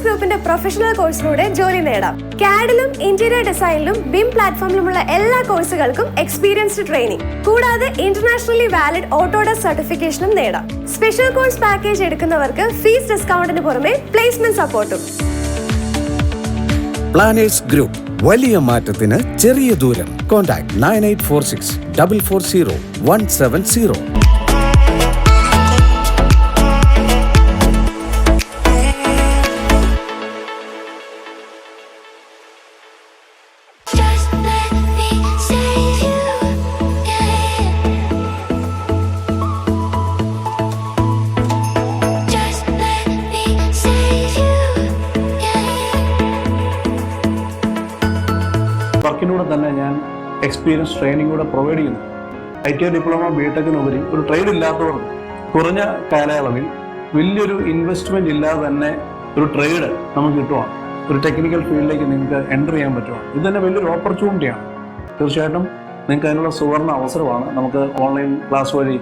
Planners ഗ്രൂപ്പിന്റെ professional കോഴ്സിലൂടെ ജോലി നേടാം. CAD-ലും ഇന്റീരിയർ ഡിസൈനിലും BIM പ്ലാറ്റ്ഫോമിലുമുള്ള എല്ലാ കോഴ്സുകൾക്കും എക്സ്പീരിയൻസ്ഡ് ട്രെയിനിങ്, കൂടാതെ ഇന്റർനാഷണലി വാലിഡ് ഓട്ടോഡെസ്ക് സർട്ടിഫിക്കേഷനും നേടാം. സ്പെഷ്യൽ കോഴ്സ് പാക്കേജ് എടുക്കുന്നവർക്ക് ഫീസ് ഡിസ്കൗണ്ടിന് പുറമെ പ്ലേസ്മെന്റ് സപ്പോർട്ടും. പ്ലാനേഴ്സ് ഗ്രൂപ്പ്, വലിയ മാറ്റത്തിന് ചെറിയ ദൂരം. കോൺടാക്ട് 9846 440 170. വർക്കിനൂടെ തന്നെ ഞാൻ എക്സ്പീരിയൻസ് ട്രെയിനിങ് കൂടെ പ്രൊവൈഡ് ചെയ്യുന്നു. ITI ഡിപ്ലോമ ബിടെക്കിനുപരി ഒരു ട്രേഡ് ഇല്ലാത്തവർക്ക് കുറഞ്ഞ കാലയളവിൽ വലിയൊരു ഇൻവെസ്റ്റ്മെന്റ് ഇല്ലാതെ തന്നെ ഒരു ട്രേഡ് നമുക്ക് കിട്ടുവാണ്. ഒരു ടെക്നിക്കൽ ഫീൽഡിലേക്ക് നിങ്ങൾക്ക് എൻ്റർ ചെയ്യാൻ പറ്റുവാണ്. ഇത് തന്നെ വലിയൊരു ഓപ്പർച്യൂണിറ്റിയാണ്. തീർച്ചയായിട്ടും നിങ്ങൾക്ക് അതിനുള്ള സുവർണ്ണ അവസരമാണ്. നമുക്ക് ഓൺലൈൻ ക്ലാസ് വഴി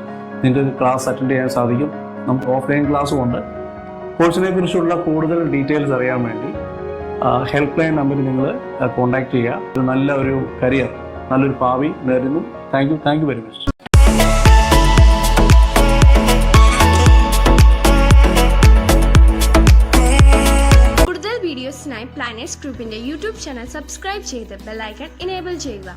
നിങ്ങൾക്ക് ക്ലാസ് അറ്റൻഡ് ചെയ്യാൻ സാധിക്കും. നമുക്ക് ഓഫ്ലൈൻ ക്ലാസ്സും ഉണ്ട്. കോഴ്സിനെ കുറിച്ചുള്ള കൂടുതൽ ഡീറ്റെയിൽസ് അറിയാൻ വേണ്ടി ഹെൽപ്പ് ലൈൻ നമ്പറിൽ നിങ്ങൾ കോൺടാക്ട് ചെയ്യുക. ഒരു നല്ലൊരു കരിയർ, നല്ലൊരു ഭാവി നേരുന്നു. Thank you very much. കൂടുതൽ വീഡിയോസിനായി പ്ലാനേഴ്സ് ഗ്രൂപ്പിന്റെ യൂട്യൂബ് ചാനൽ സബ്സ്ക്രൈബ് ചെയ്ത് ബെൽ ഐക്കൺ എനേബിൾ ചെയ്യുക.